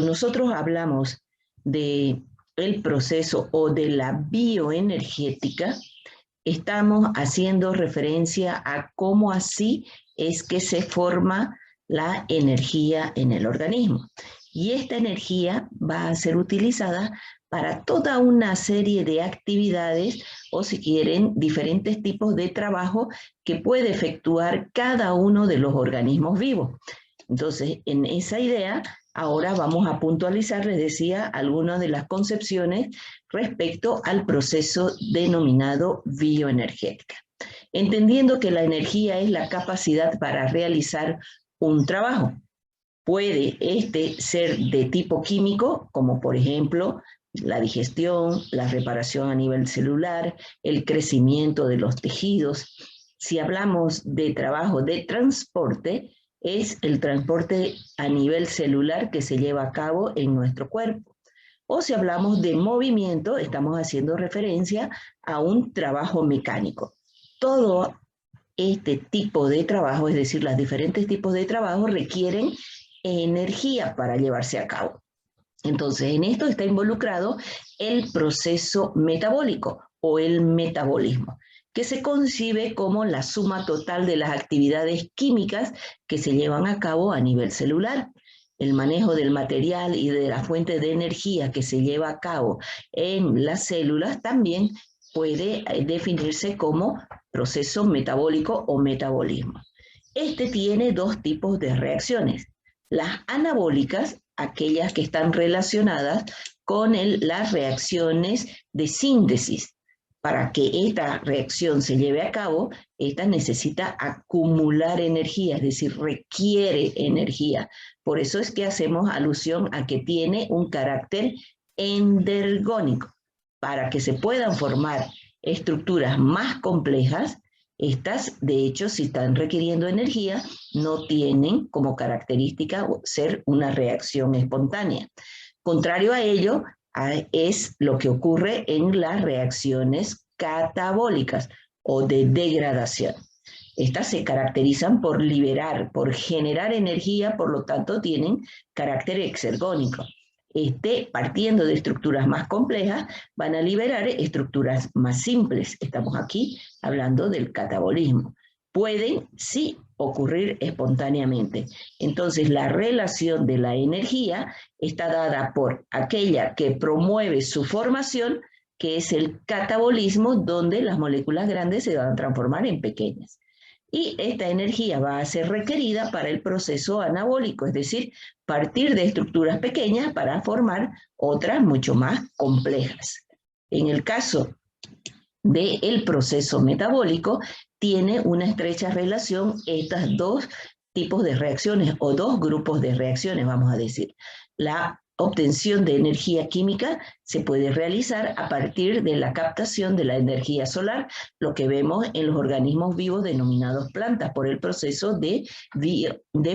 nosotros hablamos de el proceso o de la bioenergética, estamos haciendo referencia a cómo así es que se forma la energía en el organismo. Y esta energía va a ser utilizada para toda una serie de actividades o, si quieren, diferentes tipos de trabajo que puede efectuar cada uno de los organismos vivos. Entonces, en esa idea, ahora vamos a puntualizar, les decía, algunas de las concepciones respecto al proceso denominado bioenergética. Entendiendo que la energía es la capacidad para realizar un trabajo. Puede ser de tipo químico, como por ejemplo la digestión, la reparación a nivel celular, el crecimiento de los tejidos. Si hablamos de trabajo de transporte, es el transporte a nivel celular que se lleva a cabo en nuestro cuerpo. O si hablamos de movimiento, estamos haciendo referencia a un trabajo mecánico. Todo este tipo de trabajo, es decir, los diferentes tipos de trabajo requieren energía para llevarse a cabo. Entonces, en esto está involucrado el proceso metabólico o el metabolismo, que se concibe como la suma total de las actividades químicas que se llevan a cabo a nivel celular. El manejo del material y de la fuente de energía que se lleva a cabo en las células también puede definirse como proceso metabólico o metabolismo. Este tiene dos tipos de reacciones. Las anabólicas, aquellas que están relacionadas con las reacciones de síntesis. Para que esta reacción se lleve a cabo, esta necesita acumular energía, es decir, requiere energía. Por eso es que hacemos alusión a que tiene un carácter endergónico. Para que se puedan formar estructuras más complejas, estas, de hecho, si están requiriendo energía, no tienen como característica ser una reacción espontánea. Contrario a ello, es lo que ocurre en las reacciones catabólicas o de degradación. Estas se caracterizan por liberar, por generar energía, por lo tanto tienen carácter exergónico. Partiendo de estructuras más complejas, van a liberar estructuras más simples. Estamos aquí hablando del catabolismo. Pueden, sí, ocurrir espontáneamente. Entonces, la relación de la energía está dada por aquella que promueve su formación, que es el catabolismo, donde las moléculas grandes se van a transformar en pequeñas. Y esta energía va a ser requerida para el proceso anabólico, es decir, partir de estructuras pequeñas para formar otras mucho más complejas. En el caso del proceso metabólico, tiene una estrecha relación estos dos tipos de reacciones o dos grupos de reacciones, vamos a decir. La obtención de energía química se puede realizar a partir de la captación de la energía solar, lo que vemos en los organismos vivos denominados plantas por el proceso de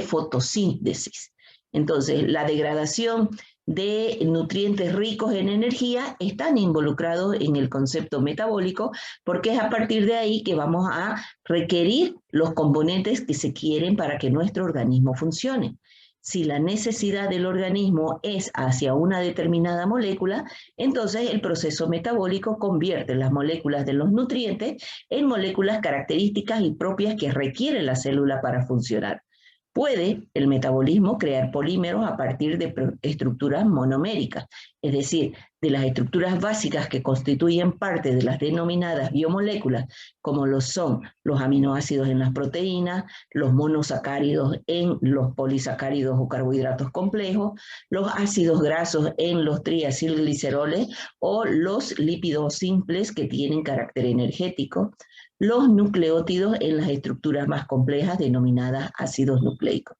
fotosíntesis. Entonces, la degradación de nutrientes ricos en energía están involucrados en el concepto metabólico, porque es a partir de ahí que vamos a requerir los componentes que se quieren para que nuestro organismo funcione. Si la necesidad del organismo es hacia una determinada molécula, entonces el proceso metabólico convierte las moléculas de los nutrientes en moléculas características y propias que requiere la célula para funcionar. Puede el metabolismo crear polímeros a partir de estructuras monoméricas, es decir, de las estructuras básicas que constituyen parte de las denominadas biomoléculas, como lo son los aminoácidos en las proteínas, los monosacáridos en los polisacáridos o carbohidratos complejos, los ácidos grasos en los triacilgliceroles o los lípidos simples que tienen carácter energético, los nucleótidos en las estructuras más complejas denominadas ácidos nucleicos.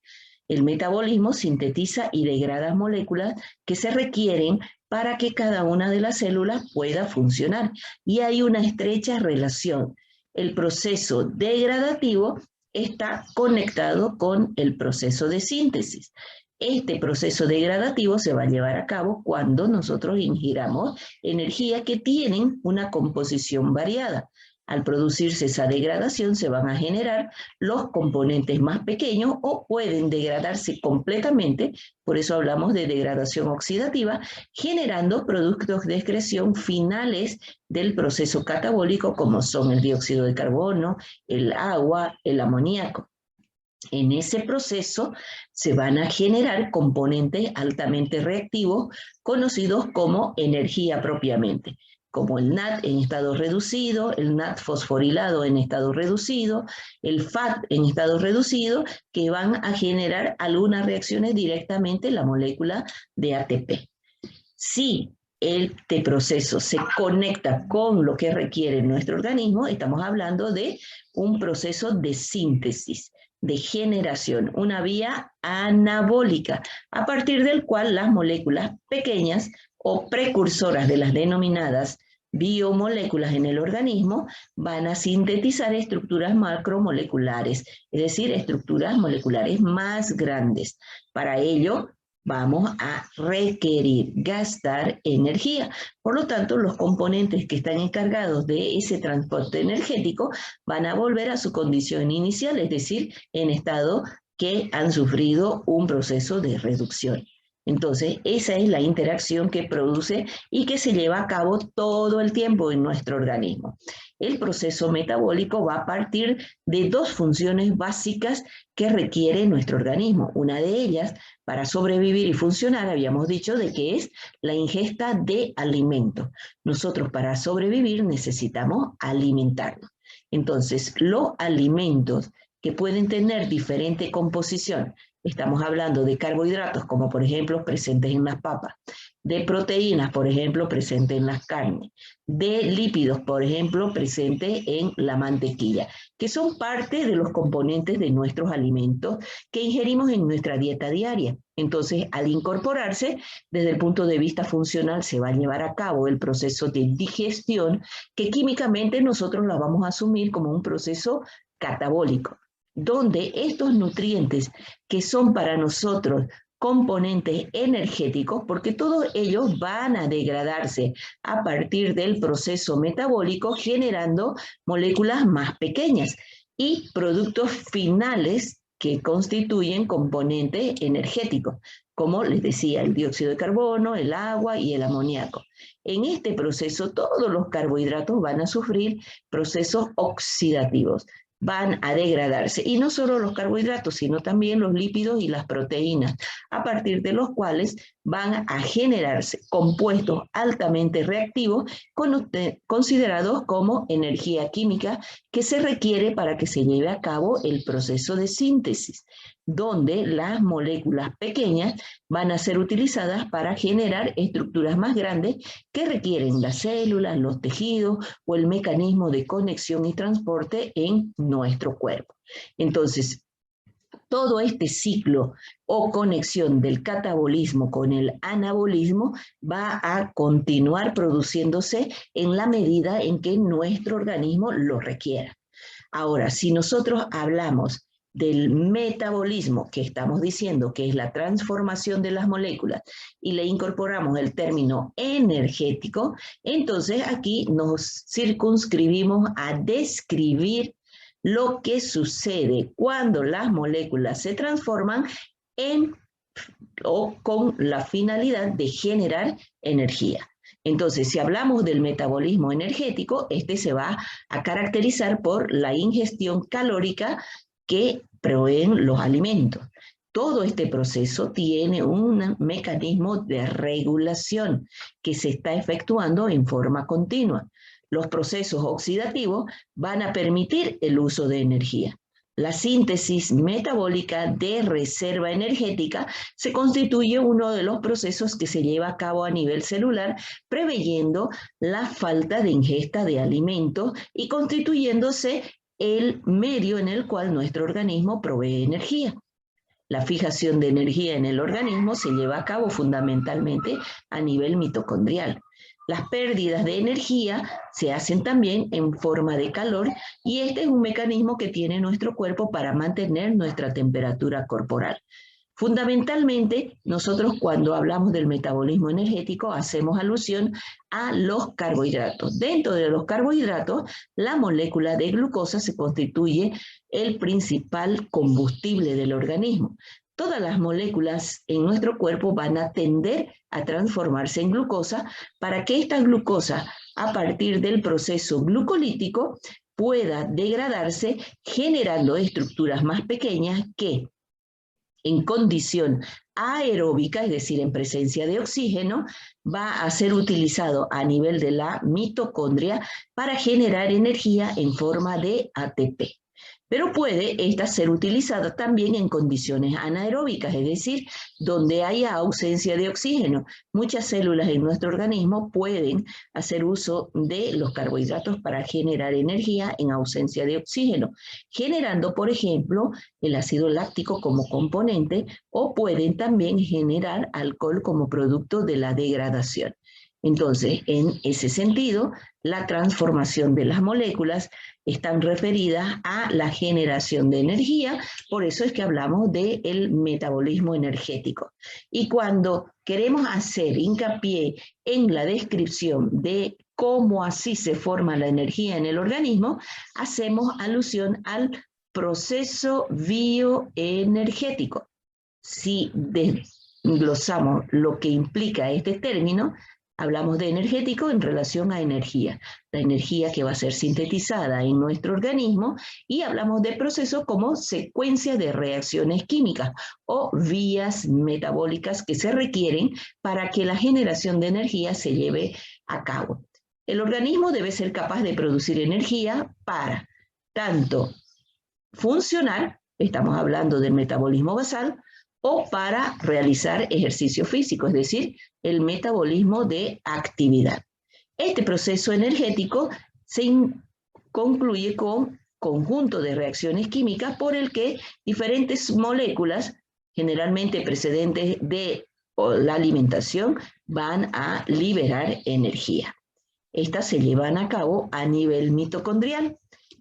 El metabolismo sintetiza y degrada moléculas que se requieren para que cada una de las células pueda funcionar. Y hay una estrecha relación. El proceso degradativo está conectado con el proceso de síntesis. Este proceso degradativo se va a llevar a cabo cuando nosotros ingiramos energía que tienen una composición variada. Al producirse esa degradación se van a generar los componentes más pequeños o pueden degradarse completamente, por eso hablamos de degradación oxidativa, generando productos de excreción finales del proceso catabólico como son el dióxido de carbono, el agua, el amoníaco. En ese proceso se van a generar componentes altamente reactivos conocidos como energía propiamente, como el NAD en estado reducido, el NAD fosforilado en estado reducido, el FAT en estado reducido, que van a generar algunas reacciones directamente en la molécula de ATP. Si este proceso se conecta con lo que requiere nuestro organismo, estamos hablando de un proceso de síntesis, de generación, una vía anabólica, a partir del cual las moléculas pequeñas o precursoras de las denominadas biomoléculas en el organismo van a sintetizar estructuras macromoleculares, es decir, estructuras moleculares más grandes. Para ello, vamos a requerir gastar energía. Por lo tanto, los componentes que están encargados de ese transporte energético van a volver a su condición inicial, es decir, en estado que han sufrido un proceso de reducción. Entonces, esa es la interacción que produce y que se lleva a cabo todo el tiempo en nuestro organismo. El proceso metabólico va a partir de dos funciones básicas que requiere nuestro organismo. Una de ellas, para sobrevivir y funcionar, habíamos dicho de que es la ingesta de alimentos. Nosotros para sobrevivir necesitamos alimentarnos. Entonces, los alimentos que pueden tener diferente composición, estamos hablando de carbohidratos, como por ejemplo presentes en las papas, de proteínas, por ejemplo, presentes en las carnes, de lípidos, por ejemplo, presentes en la mantequilla, que son parte de los componentes de nuestros alimentos que ingerimos en nuestra dieta diaria. Entonces, al incorporarse, desde el punto de vista funcional, se va a llevar a cabo el proceso de digestión, que químicamente nosotros la vamos a asumir como un proceso catabólico, donde estos nutrientes que son para nosotros componentes energéticos, porque todos ellos van a degradarse a partir del proceso metabólico, generando moléculas más pequeñas y productos finales que constituyen componentes energéticos, como les decía, el dióxido de carbono, el agua y el amoníaco. En este proceso, todos los carbohidratos van a sufrir procesos oxidativos, van a degradarse, y no solo los carbohidratos, sino también los lípidos y las proteínas, a partir de los cuales van a generarse compuestos altamente reactivos considerados como energía química que se requiere para que se lleve a cabo el proceso de síntesis, donde las moléculas pequeñas van a ser utilizadas para generar estructuras más grandes que requieren las células, los tejidos o el mecanismo de conexión y transporte en nuestro cuerpo. Entonces, todo este ciclo o conexión del catabolismo con el anabolismo va a continuar produciéndose en la medida en que nuestro organismo lo requiera. Ahora, si nosotros hablamos del metabolismo, que estamos diciendo que es la transformación de las moléculas, y le incorporamos el término energético, entonces aquí nos circunscribimos a describir lo que sucede cuando las moléculas se transforman o con la finalidad de generar energía. Entonces, si hablamos del metabolismo energético, este se va a caracterizar por la ingestión calórica que proveen los alimentos. Todo este proceso tiene un mecanismo de regulación que se está efectuando en forma continua. Los procesos oxidativos van a permitir el uso de energía. La síntesis metabólica de reserva energética se constituye uno de los procesos que se lleva a cabo a nivel celular, preveyendo la falta de ingesta de alimentos y constituyéndose el medio en el cual nuestro organismo provee energía. La fijación de energía en el organismo se lleva a cabo fundamentalmente a nivel mitocondrial. Las pérdidas de energía se hacen también en forma de calor y este es un mecanismo que tiene nuestro cuerpo para mantener nuestra temperatura corporal. Fundamentalmente, nosotros cuando hablamos del metabolismo energético hacemos alusión a los carbohidratos. Dentro de los carbohidratos, la molécula de glucosa se constituye el principal combustible del organismo. Todas las moléculas en nuestro cuerpo van a tender a transformarse en glucosa para que esta glucosa, a partir del proceso glucolítico, pueda degradarse generando estructuras más pequeñas que en condición aeróbica, es decir, en presencia de oxígeno, va a ser utilizado a nivel de la mitocondria para generar energía en forma de ATP. Pero puede esta ser utilizada también en condiciones anaeróbicas, es decir, donde haya ausencia de oxígeno. Muchas células en nuestro organismo pueden hacer uso de los carbohidratos para generar energía en ausencia de oxígeno, generando, por ejemplo, el ácido láctico como componente, o pueden también generar alcohol como producto de la degradación. Entonces, en ese sentido, la transformación de las moléculas están referidas a la generación de energía, por eso es que hablamos del metabolismo energético. Y cuando queremos hacer hincapié en la descripción de cómo así se forma la energía en el organismo, hacemos alusión al proceso bioenergético. Si desglosamos lo que implica este término, hablamos de energético en relación a energía, la energía que va a ser sintetizada en nuestro organismo, y hablamos de proceso como secuencia de reacciones químicas o vías metabólicas que se requieren para que la generación de energía se lleve a cabo. El organismo debe ser capaz de producir energía para tanto funcionar, estamos hablando del metabolismo basal, o para realizar ejercicio físico, es decir, el metabolismo de actividad. Este proceso energético se concluye con conjunto de reacciones químicas por el que diferentes moléculas, generalmente precedentes de la alimentación, van a liberar energía. Estas se llevan a cabo a nivel mitocondrial.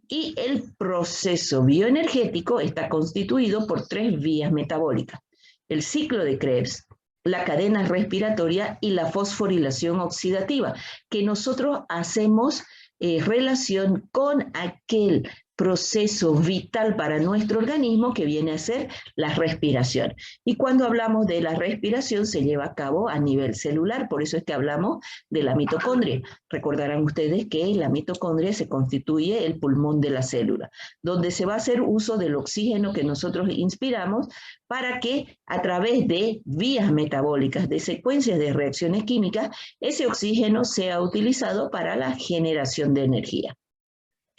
Y el proceso bioenergético está constituido por 3 vías metabólicas: el ciclo de Krebs, la cadena respiratoria y la fosforilación oxidativa, que nosotros hacemos relación con aquel proceso vital para nuestro organismo que viene a ser la respiración. Y cuando hablamos de la respiración se lleva a cabo a nivel celular, por eso es que hablamos de la mitocondria. Recordarán ustedes que la mitocondria se constituye el pulmón de la célula, donde se va a hacer uso del oxígeno que nosotros inspiramos para que a través de vías metabólicas, de secuencias de reacciones químicas, ese oxígeno sea utilizado para la generación de energía.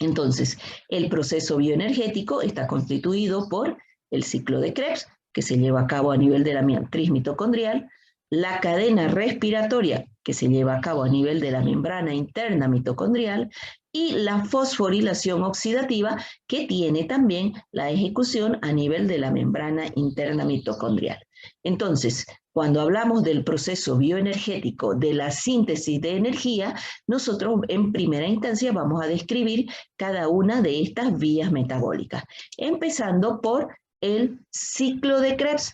Entonces, el proceso bioenergético está constituido por el ciclo de Krebs, que se lleva a cabo a nivel de la matriz mitocondrial, la cadena respiratoria, que se lleva a cabo a nivel de la membrana interna mitocondrial, y la fosforilación oxidativa, que tiene también la ejecución a nivel de la membrana interna mitocondrial. Entonces, cuando hablamos del proceso bioenergético de la síntesis de energía, nosotros en primera instancia vamos a describir cada una de estas vías metabólicas, empezando por el ciclo de Krebs,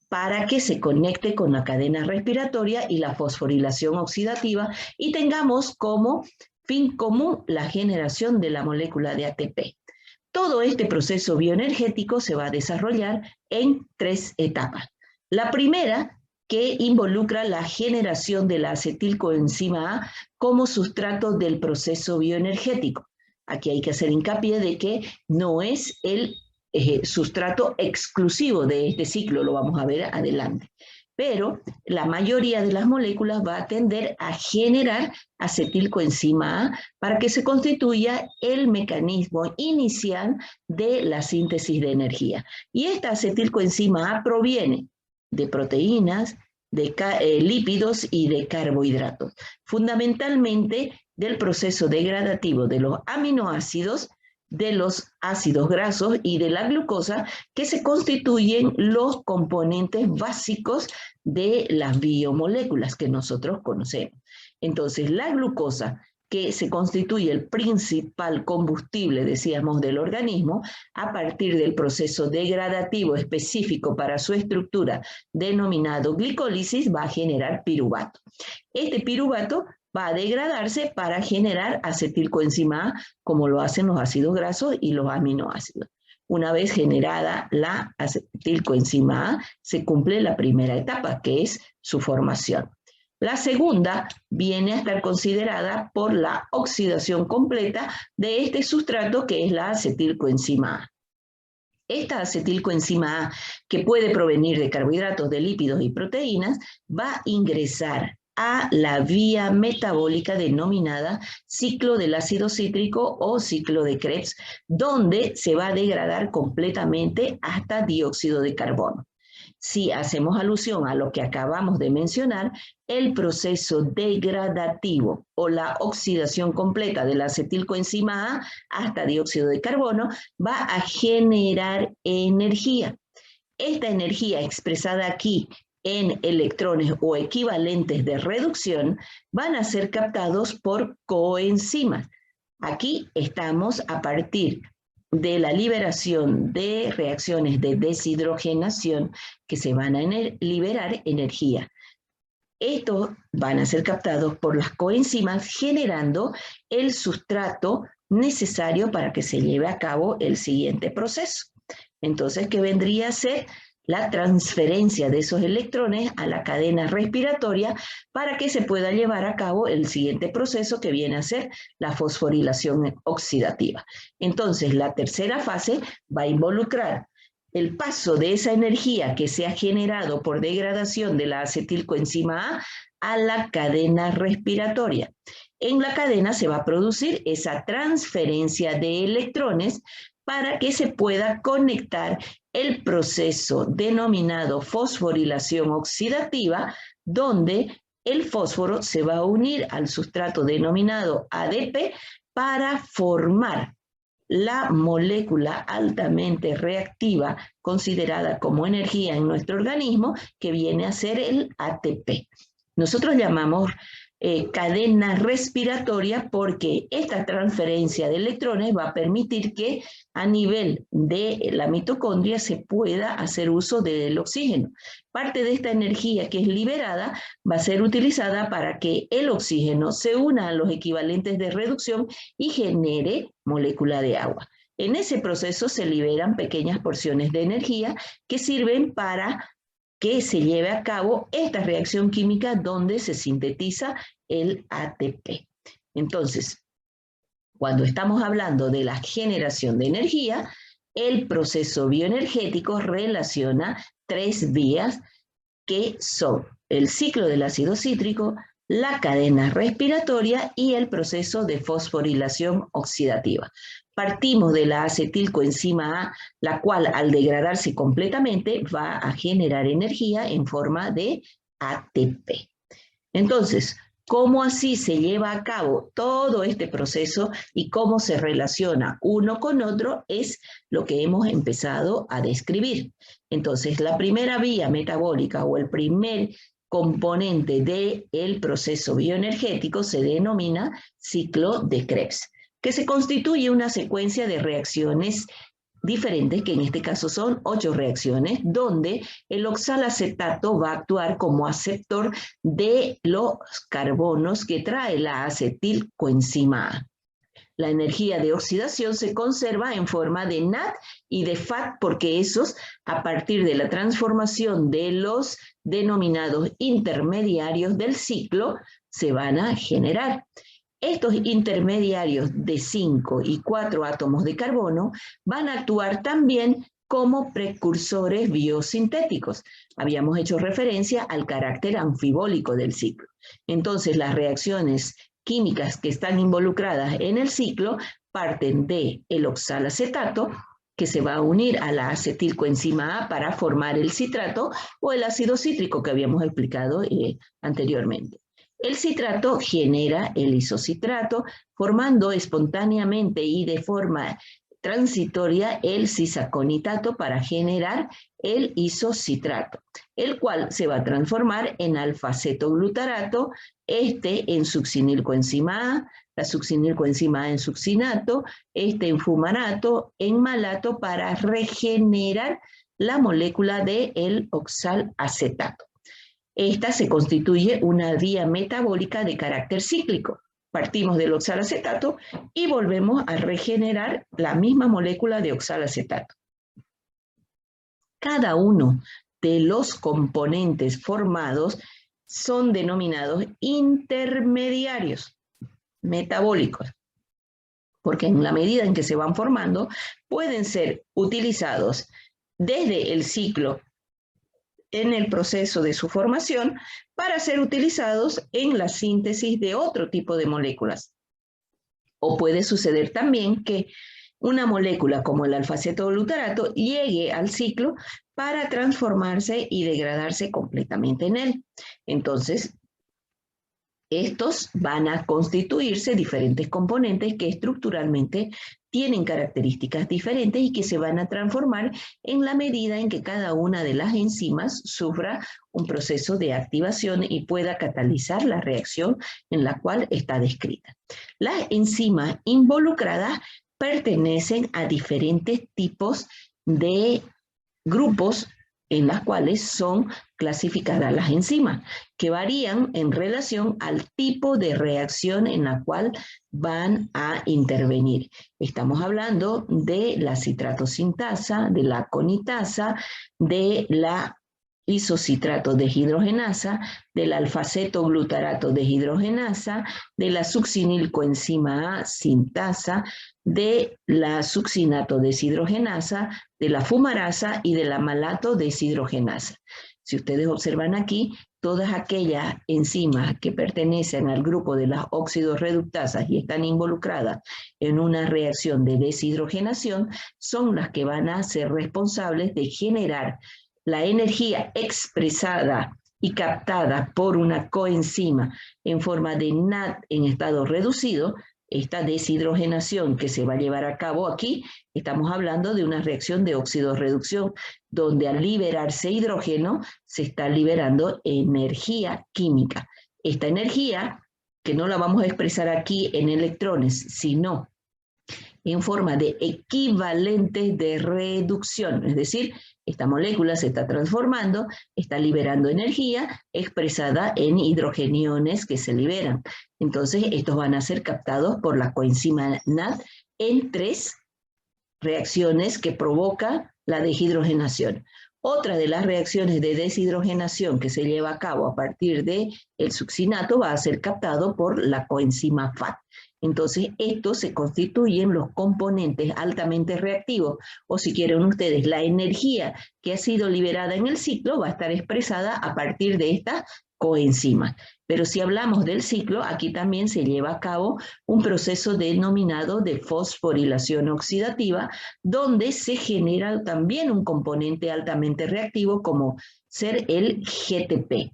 para que se conecte con la cadena respiratoria y la fosforilación oxidativa y tengamos como fin común la generación de la molécula de ATP. Todo este proceso bioenergético se va a desarrollar en 3 etapas. La primera, que involucra la generación de la acetilcoenzima A como sustrato del proceso bioenergético. Aquí hay que hacer hincapié de que no es el sustrato exclusivo de este ciclo, lo vamos a ver adelante. Pero la mayoría de las moléculas va a tender a generar acetilcoenzima A para que se constituya el mecanismo inicial de la síntesis de energía. Y esta acetilcoenzima A proviene de proteínas, de lípidos y de carbohidratos, fundamentalmente del proceso degradativo de los aminoácidos, de los ácidos grasos y de la glucosa, que se constituyen los componentes básicos de las biomoléculas que nosotros conocemos. Entonces, la glucosa que se constituye el principal combustible, decíamos, del organismo, a partir del proceso degradativo específico para su estructura, denominado glicólisis, va a generar piruvato. Este piruvato va a degradarse para generar acetilcoenzima A, como lo hacen los ácidos grasos y los aminoácidos. Una vez generada la acetilcoenzima A, se cumple la primera etapa, que es su formación. La segunda viene a estar considerada por la oxidación completa de este sustrato, que es la acetilcoenzima A. Esta acetilcoenzima A, que puede provenir de carbohidratos, de lípidos y proteínas, va a ingresar a la vía metabólica denominada ciclo del ácido cítrico o ciclo de Krebs, donde se va a degradar completamente hasta dióxido de carbono. Si hacemos alusión a lo que acabamos de mencionar, el proceso degradativo o la oxidación completa de la acetilcoenzima A hasta dióxido de carbono va a generar energía. Esta energía expresada aquí en electrones o equivalentes de reducción van a ser captados por coenzimas. Aquí estamos a partir de la liberación de reacciones de deshidrogenación que se van a liberar energía. Estos van a ser captados por las coenzimas, generando el sustrato necesario para que se lleve a cabo el siguiente proceso. Entonces, ¿qué vendría a ser? La transferencia de esos electrones a la cadena respiratoria para que se pueda llevar a cabo el siguiente proceso, que viene a ser la fosforilación oxidativa. Entonces, la tercera fase va a involucrar el paso de esa energía que se ha generado por degradación de la acetilcoenzima a la cadena respiratoria. En la cadena se va a producir esa transferencia de electrones para que se pueda conectar el proceso denominado fosforilación oxidativa, donde el fósforo se va a unir al sustrato denominado ADP para formar la molécula altamente reactiva considerada como energía en nuestro organismo, que viene a ser el ATP. Nosotros llamamos cadena respiratoria porque esta transferencia de electrones va a permitir que a nivel de la mitocondria se pueda hacer uso del oxígeno. Parte de esta energía que es liberada va a ser utilizada para que el oxígeno se una a los equivalentes de reducción y genere molécula de agua. En ese proceso se liberan pequeñas porciones de energía que sirven para que se lleve a cabo esta reacción química donde se sintetiza el ATP. Entonces, cuando estamos hablando de la generación de energía, el proceso bioenergético relaciona tres vías que son el ciclo del ácido cítrico, la cadena respiratoria y el proceso de fosforilación oxidativa. Partimos de la acetilcoenzima A, la cual al degradarse completamente va a generar energía en forma de ATP. Entonces, ¿cómo así se lleva a cabo todo este proceso y cómo se relaciona uno con otro? Es lo que hemos empezado a describir. Entonces, la primera vía metabólica o el primer componente del proceso bioenergético se denomina ciclo de Krebs, que se constituye una secuencia de reacciones diferentes, que en este caso son 8 reacciones, donde el oxalacetato va a actuar como aceptor de los carbonos que trae la acetilcoenzima A. La energía de oxidación se conserva en forma de NAD y de FAD, porque esos, a partir de la transformación de los denominados intermediarios del ciclo, se van a generar. Estos intermediarios de 5 y 4 átomos de carbono van a actuar también como precursores biosintéticos. Habíamos hecho referencia al carácter anfibólico del ciclo. Entonces, las reacciones químicas que están involucradas en el ciclo parten del oxalacetato, que se va a unir a la acetilcoenzima A para formar el citrato o el ácido cítrico que habíamos explicado anteriormente. El citrato genera el isocitrato, formando espontáneamente y de forma transitoria el cisaconitato para generar el isocitrato, el cual se va a transformar en alfa-cetoglutarato, en succinilcoenzima A, la succinilcoenzima A en succinato, en fumarato, en malato, para regenerar la molécula del oxalacetato. Esta se constituye una vía metabólica de carácter cíclico. Partimos del oxalacetato y volvemos a regenerar la misma molécula de oxalacetato. Cada uno de los componentes formados son denominados intermediarios metabólicos, porque en la medida en que se van formando, pueden ser utilizados desde el ciclo en el proceso de su formación para ser utilizados en la síntesis de otro tipo de moléculas. O puede suceder también que una molécula como el alfa-cetoglutarato llegue al ciclo para transformarse y degradarse completamente en él. Entonces, estos van a constituirse diferentes componentes que estructuralmente tienen características diferentes y que se van a transformar en la medida en que cada una de las enzimas sufra un proceso de activación y pueda catalizar la reacción en la cual está descrita. Las enzimas involucradas pertenecen a diferentes tipos de grupos en las cuales son clasificadas las enzimas, que varían en relación al tipo de reacción en la cual van a intervenir. Estamos hablando de la citratosintasa, de la conitasa, de la isocitrato deshidrogenasa, del alfa-cetoglutarato deshidrogenasa, de la succinilcoenzima A sintasa, de la succinato deshidrogenasa, de la fumarasa y de la malato deshidrogenasa. Si ustedes observan aquí, todas aquellas enzimas que pertenecen al grupo de las oxidorreductasas y están involucradas en una reacción de deshidrogenación son las que van a ser responsables de generar la energía expresada y captada por una coenzima en forma de NAD en estado reducido. Esta deshidrogenación que se va a llevar a cabo aquí, estamos hablando de una reacción de oxidorreducción, donde al liberarse hidrógeno se está liberando energía química. Esta energía, que no la vamos a expresar aquí en electrones, sino en forma de equivalentes de reducción, es decir, esta molécula se está transformando, está liberando energía expresada en hidrogeniones que se liberan. Entonces, estos van a ser captados por la coenzima NAD en 3 reacciones que provoca la deshidrogenación. Otra de las reacciones de deshidrogenación que se lleva a cabo a partir del succinato va a ser captado por la coenzima FAT. Entonces, estos se constituyen los componentes altamente reactivos, o si quieren ustedes, la energía que ha sido liberada en el ciclo va a estar expresada a partir de estas coenzimas. Pero si hablamos del ciclo, aquí también se lleva a cabo un proceso denominado de fosforilación oxidativa, donde se genera también un componente altamente reactivo como ser el GTP.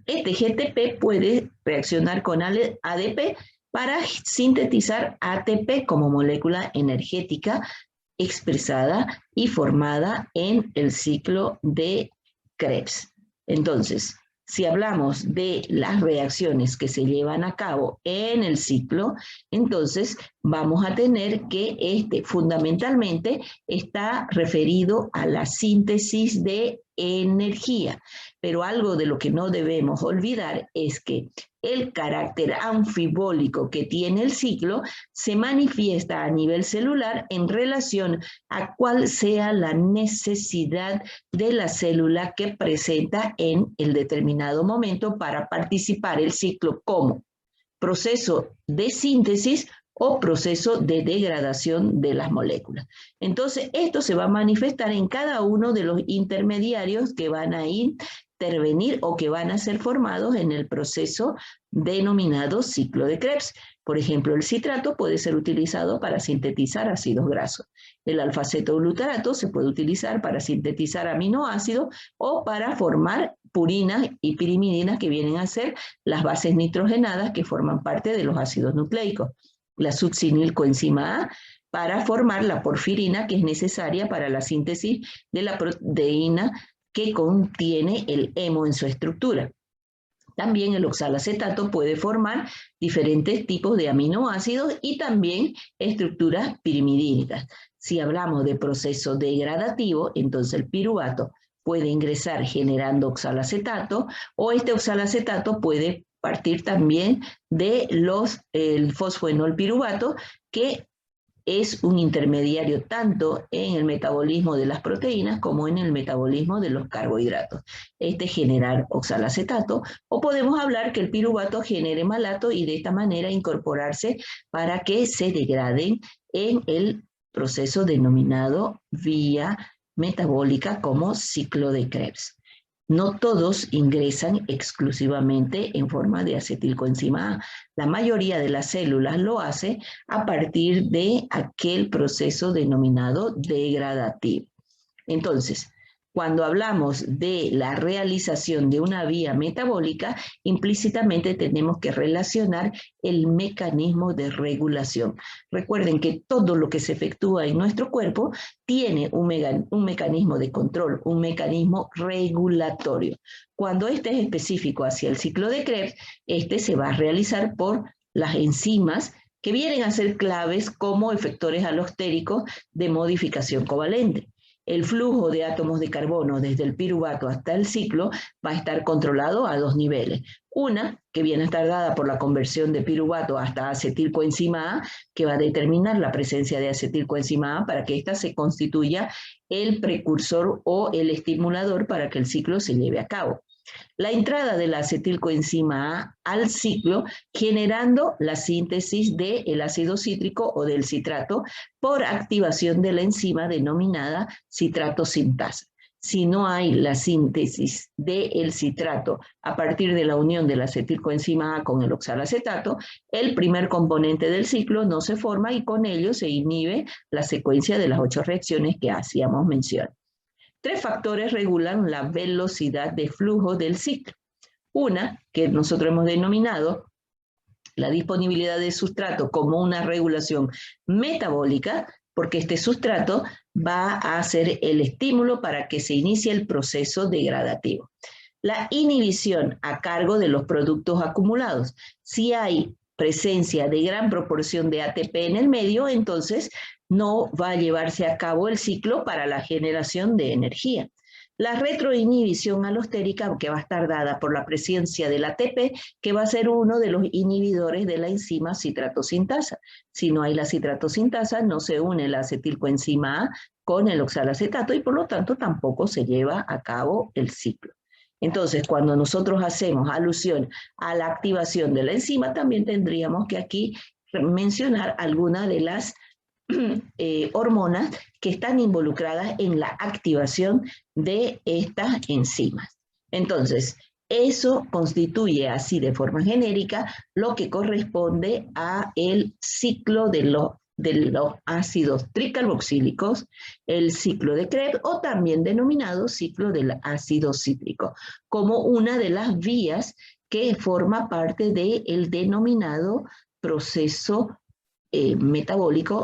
Este GTP puede reaccionar con ADP para sintetizar ATP como molécula energética expresada y formada en el ciclo de Krebs. Entonces, si hablamos de las reacciones que se llevan a cabo en el ciclo, entonces vamos a tener que fundamentalmente está referido a la síntesis de energía. Pero algo de lo que no debemos olvidar es que el carácter anfibólico que tiene el ciclo se manifiesta a nivel celular en relación a cuál sea la necesidad de la célula que presenta en el determinado momento para participar el ciclo como proceso de síntesis o proceso de degradación de las moléculas. Entonces, esto se va a manifestar en cada uno de los intermediarios que van a intervenir o que van a ser formados en el proceso denominado ciclo de Krebs. Por ejemplo, el citrato puede ser utilizado para sintetizar ácidos grasos. El alfa-cetoglutarato se puede utilizar para sintetizar aminoácidos o para formar purinas y pirimidinas, que vienen a ser las bases nitrogenadas que forman parte de los ácidos nucleicos. la succinilcoenzima A, para formar la porfirina que es necesaria para la síntesis de la proteína que contiene el hemo en su estructura. También el oxalacetato puede formar diferentes tipos de aminoácidos y también estructuras pirimidínicas. Si hablamos de proceso degradativo, entonces el piruvato puede ingresar generando oxalacetato, o este oxalacetato puede partir también de el fosfoenolpiruvato, que es un intermediario tanto en el metabolismo de las proteínas como en el metabolismo de los carbohidratos. Generar oxalacetato, o podemos hablar que el piruvato genere malato y de esta manera incorporarse para que se degraden en el proceso denominado vía metabólica como ciclo de Krebs. No todos ingresan exclusivamente en forma de acetilcoenzima A. La mayoría de las células lo hace a partir de aquel proceso denominado degradativo. Entonces, cuando hablamos de la realización de una vía metabólica, implícitamente tenemos que relacionar el mecanismo de regulación. Recuerden que todo lo que se efectúa en nuestro cuerpo tiene un mecanismo de control, un mecanismo regulatorio. Cuando este es específico hacia el ciclo de Krebs, se va a realizar por las enzimas que vienen a ser claves como efectores alostéricos de modificación covalente. El flujo de átomos de carbono desde el piruvato hasta el ciclo va a estar controlado a dos niveles. Una, que viene a estar dada por la conversión de piruvato hasta acetilcoenzima A, que va a determinar la presencia de acetilcoenzima A para que ésta se constituya el precursor o el estimulador para que el ciclo se lleve a cabo. La entrada de la acetilcoenzima A al ciclo generando la síntesis del ácido cítrico o del citrato por activación de la enzima denominada citrato sintasa. Si no hay la síntesis del citrato a partir de la unión de la acetilcoenzima A con el oxalacetato, el primer componente del ciclo no se forma y con ello se inhibe la secuencia de las 8 reacciones que hacíamos mención. 3 factores regulan la velocidad de flujo del ciclo. Una, que nosotros hemos denominado la disponibilidad de sustrato como una regulación metabólica, porque este sustrato va a ser el estímulo para que se inicie el proceso degradativo. La inhibición a cargo de los productos acumulados. Si hay presencia de gran proporción de ATP en el medio, entonces no va a llevarse a cabo el ciclo para la generación de energía. La retroinhibición alostérica, que va a estar dada por la presencia del ATP, que va a ser uno de los inhibidores de la enzima citratosintasa. Si no hay la citratosintasa, no se une la acetilcoenzima A con el oxalacetato y por lo tanto tampoco se lleva a cabo el ciclo. Entonces, cuando nosotros hacemos alusión a la activación de la enzima, también tendríamos que aquí mencionar algunas de las hormonas que están involucradas en la activación de estas enzimas. Entonces, eso constituye así de forma genérica lo que corresponde a el ciclo de los ácidos tricarboxílicos, el ciclo de Krebs o también denominado ciclo del ácido cítrico, como una de las vías que forma parte del denominado proceso metabólico